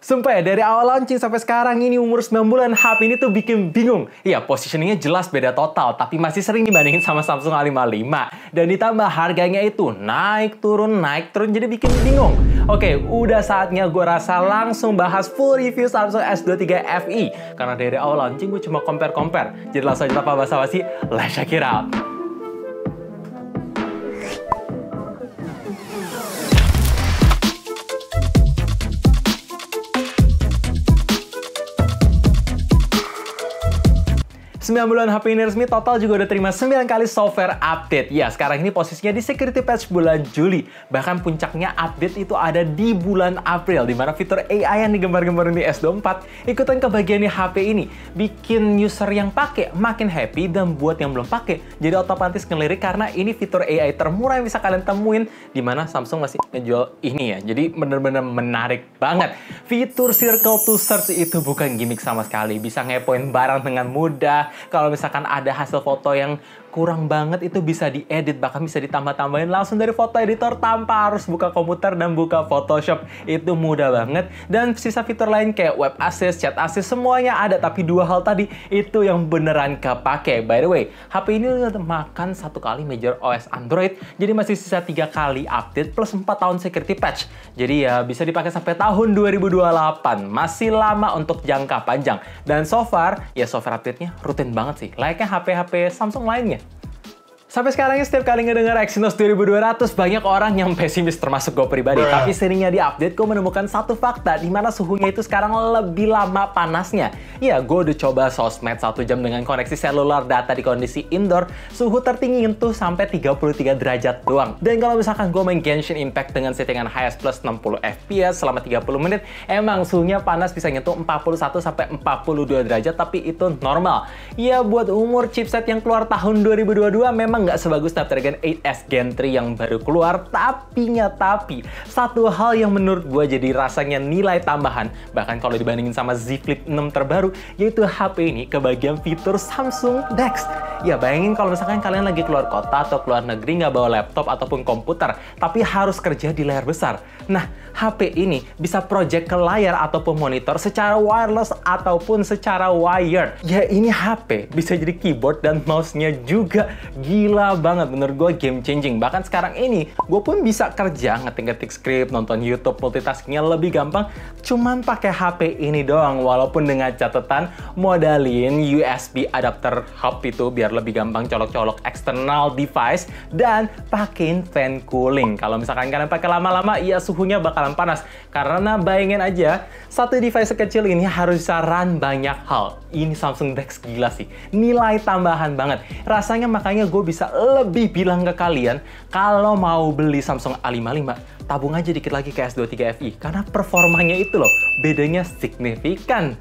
Sumpah ya, dari awal launching sampai sekarang ini umur 9 bulan, HP ini tuh bikin bingung. Iya, positioningnya jelas beda total, tapi masih sering dibandingin sama Samsung A55. Dan ditambah harganya itu naik turun, jadi bikin bingung. Oke, udah saatnya gue rasa langsung bahas full review Samsung S23 FE. Karena dari awal launching gue cuma compare. Jadi langsung aja tanpa basa-basi, let's check it out. 9 bulan HP ini resmi, total juga udah terima 9 kali software update. Ya, sekarang ini posisinya di security patch bulan Juli. Bahkan puncaknya update itu ada di bulan April, dimana fitur AI yang digembar-gembarin di S24 ikutan kebagian di HP ini. Bikin user yang pakai makin happy, dan buat yang belum pakai jadi otomatis ngelirik karena ini fitur AI termurah yang bisa kalian temuin, dimana Samsung masih ngejual ini ya. Jadi bener-bener menarik banget. Fitur Circle to Search itu bukan gimmick sama sekali. Bisa ngepoin barang dengan mudah. Kalau misalkan ada hasil foto yang kurang banget, itu bisa diedit, bahkan bisa ditambah-tambahin langsung dari foto editor tanpa harus buka komputer dan buka Photoshop. Itu mudah banget. Dan sisa fitur lain kayak web assist, chat assist, semuanya ada. Tapi dua hal tadi itu yang beneran kepake. By the way, HP ini udah makan 1 kali major OS Android, jadi masih sisa 3 kali update plus 4 tahun security patch. Jadi ya bisa dipakai sampai tahun 2028. Masih lama untuk jangka panjang. Dan so far, ya software update-nya rutin banget sih. Layaknya HP-HP Samsung lainnya. Sampai sekarang setiap kali ngedengar Exynos 2200, banyak orang yang pesimis termasuk gue pribadi. Tapi seringnya di update, gue menemukan satu fakta di mana suhunya itu sekarang lebih lama panasnya. Ya, gue udah coba sosmed 1 jam dengan koneksi seluler data di kondisi indoor, suhu tertinggi itu sampai 33 derajat doang. Dan kalau misalkan gue main Genshin Impact dengan settingan highest plus 60 fps selama 30 menit, emang suhunya panas bisa nyentuh 41 sampai 42 derajat, tapi itu normal. Ya, buat umur chipset yang keluar tahun 2022 memang nggak sebagus Snapdragon 8S Gen 3 yang baru keluar, tapi satu hal yang menurut gue jadi rasanya nilai tambahan, bahkan kalau dibandingin sama Z Flip 6 terbaru, yaitu HP ini kebagian fitur Samsung DeX. Ya, bayangin kalau misalkan kalian lagi keluar kota atau keluar negeri nggak bawa laptop ataupun komputer, tapi harus kerja di layar besar. Nah, HP ini bisa project ke layar ataupun monitor secara wireless ataupun secara wired. Ya, ini HP bisa jadi keyboard dan mouse-nya juga. Gila banget, menurut gue game changing. Bahkan sekarang ini gue pun bisa kerja, ngetik-ngetik skrip, nonton YouTube, multitaskingnya lebih gampang cuman pakai HP ini doang. Walaupun dengan catatan modalin USB adapter hub itu biar lebih gampang colok-colok external device, dan pakein fan cooling. Kalau misalkan kalian pakai lama-lama, ya suhunya bakalan panas. Karena bayangin aja, satu device sekecil ini harus bisa run banyak hal. Ini Samsung DeX gila sih. Nilai tambahan banget. Rasanya makanya gue bisa lebih bilang ke kalian, kalau mau beli Samsung A55, tabung aja dikit lagi ke S23 FE. Karena performanya itu loh, bedanya signifikan.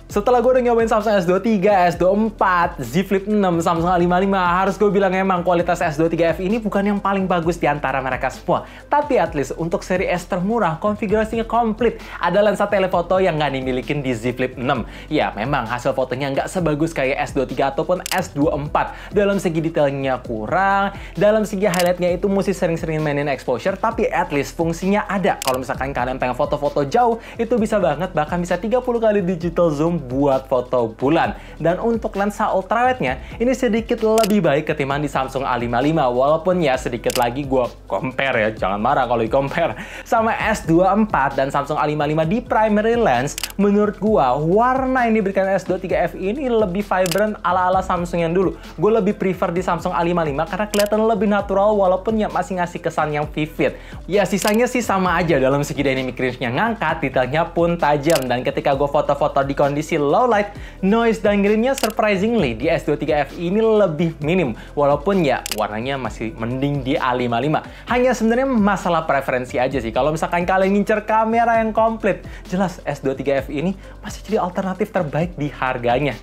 Setelah gue udah nyobain Samsung S23, S24, Z Flip 6, Samsung A55, harus gue bilang emang kualitas S23 FE ini bukan yang paling bagus di antara mereka semua. Tapi at least untuk seri S termurah, konfigurasinya komplit. Ada lensa telephoto yang nggak dimilikin di Z Flip 6. Ya, memang hasil fotonya nggak sebagus kayak S23 ataupun S24. Dalam segi detailnya kurang, dalam segi highlightnya itu mesti sering-sering mainin exposure, tapi at least fungsinya ada. Kalau misalkan kalian pengen foto-foto jauh, itu bisa banget, bahkan bisa 30 kali digital zoom buat foto bulan. Dan untuk lensa ultrawide-nya ini sedikit lebih baik ketimbang di Samsung A55, walaupun ya sedikit lagi gue compare ya, jangan marah kalau di compare sama S24 dan Samsung A55 di primary lens. Menurut gue warna yang diberikan S23 FE ini lebih vibrant ala-ala Samsung yang dulu. Gue lebih prefer di Samsung A55 karena kelihatan lebih natural, walaupun ya masih ngasih kesan yang vivid. Ya, sisanya sih sama aja dalam segi dynamic range-nya ngangkat, detailnya pun tajam. Dan ketika gue foto-foto di kondisi low light, noise dan grain-nya surprisingly di S23 FE ini lebih minim, walaupun ya warnanya masih mending di A55. Hanya sebenarnya masalah preferensi aja sih. Kalau misalkan kalian ngincer kamera yang komplit, jelas S23 FE ini masih jadi alternatif terbaik di harganya.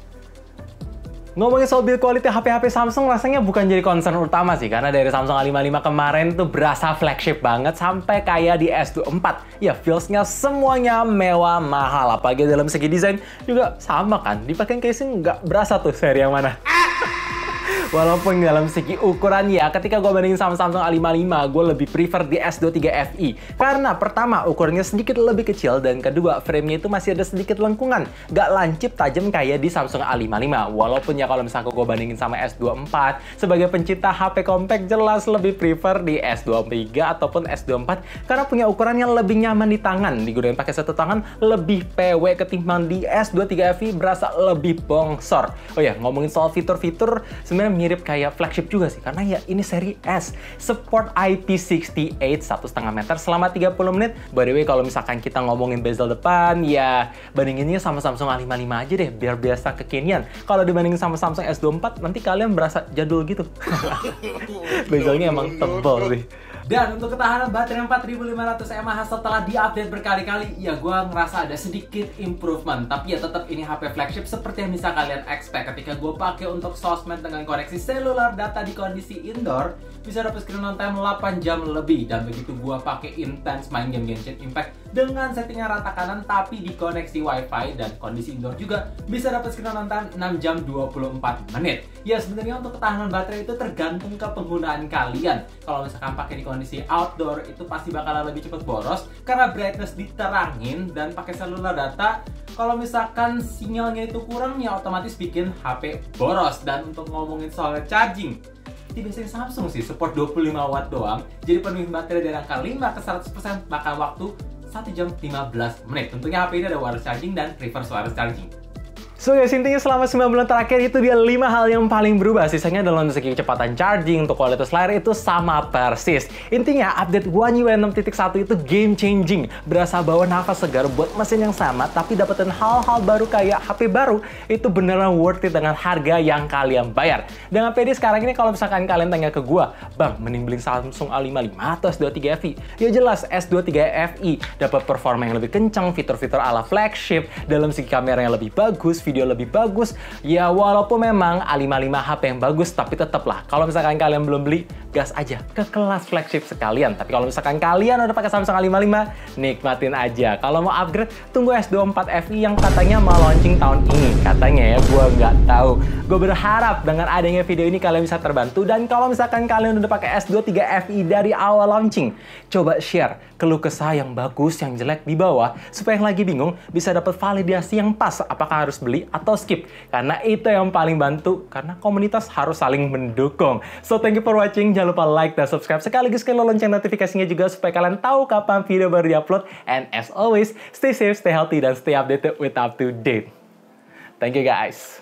Ngomongin soal build quality HP-HP Samsung, rasanya bukan jadi concern utama sih, karena dari Samsung A55 kemarin tuh berasa flagship banget sampai kayak di S24. Ya, feels-nya semuanya mewah, mahal, apalagi dalam segi desain juga sama kan. Dipakai casing nggak berasa tuh seri yang mana. Walaupun dalam segi ukuran ya, ketika gue bandingin sama Samsung A55, gue lebih prefer di S23 FE. Karena pertama, ukurannya sedikit lebih kecil, dan kedua, framenya itu masih ada sedikit lengkungan. Gak lancip tajam kayak di Samsung A55. Walaupun ya kalau misalnya gue bandingin sama S24, sebagai pencinta HP compact jelas lebih prefer di S23 ataupun S24. Karena punya ukuran yang lebih nyaman di tangan. Digunakan pakai satu tangan, lebih PW ketimbang di S23 FE, berasa lebih bongsor. Oh ya, ngomongin soal fitur-fitur, sebenarnya mirip kayak flagship juga sih, karena ya ini seri S. Support IP68 1,5 meter selama 30 menit. By the way, kalau misalkan kita ngomongin bezel depan, ya bandinginnya sama Samsung A55 aja deh, biar biasa kekinian. Kalau dibandingin sama Samsung S24, nanti kalian berasa jadul gitu. Bezelnya emang tebal sih. Dan untuk ketahanan baterai 4500 mAh setelah diupdate berkali-kali, ya gue ngerasa ada sedikit improvement. Tapi ya tetap ini HP flagship seperti yang bisa kalian expect. Ketika gue pakai untuk sosmed dengan koneksi seluler data di kondisi indoor, bisa dapat screen on time 8 jam lebih. Dan begitu gue pakai intense main game Genshin Impact dengan settingan rata kanan tapi dikoneksi wifi dan kondisi indoor juga, bisa dapat screen on time 6 jam 24 menit. Ya sebenarnya untuk ketahanan baterai itu tergantung ke penggunaan kalian. Kalau misalkan pakai di kondisi outdoor itu pasti bakalan lebih cepat boros karena brightness diterangin dan pakai seluler data. Kalau misalkan sinyalnya itu kurang, ya otomatis bikin HP boros. Dan untuk ngomongin soal charging, itu biasanya Samsung sih support 25 watt doang. Jadi penuhin baterai dari angka 5 ke 100% makan waktu 1 jam 15 menit. Tentunya HP ini ada wireless charging dan reverse wireless charging. So guys, intinya selama 9 bulan terakhir itu dia 5 hal yang paling berubah. Sisanya dalam segi kecepatan charging, untuk kualitas layar itu sama persis. Intinya update One UI 6.1 itu game changing. Berasa bawa nafas segar buat mesin yang sama, tapi dapetin hal-hal baru kayak HP baru. Itu beneran worth it dengan harga yang kalian bayar. Dengan PD sekarang ini kalau misalkan kalian tanya ke gua, Bang, mending beli Samsung A55 atau S23 FE? Ya jelas S23 FE dapat performa yang lebih kencang, fitur-fitur ala flagship, dalam segi kamera yang lebih bagus, video lebih bagus. Ya walaupun memang A55 HP yang bagus, tapi tetaplah kalau misalkan kalian belum beli, gas aja ke kelas flagship sekalian. Tapi kalau misalkan kalian udah pakai Samsung A55, nikmatin aja. Kalau mau upgrade, tunggu S24 FE yang katanya mau launching tahun ini. Katanya ya, gue nggak tahu. Gue berharap dengan adanya video ini kalian bisa terbantu. Dan kalau misalkan kalian udah pakai S23 FE dari awal launching, coba share keluh kesah yang bagus, yang jelek di bawah, supaya yang lagi bingung bisa dapat validasi yang pas apakah harus beli atau skip. Karena itu yang paling bantu, karena komunitas harus saling mendukung. So thank you for watching, jangan lupa like dan subscribe, sekaligus klik lonceng notifikasinya juga supaya kalian tahu kapan video baru diupload. And as always, stay safe, stay healthy, dan stay updated with up to date. Thank you guys.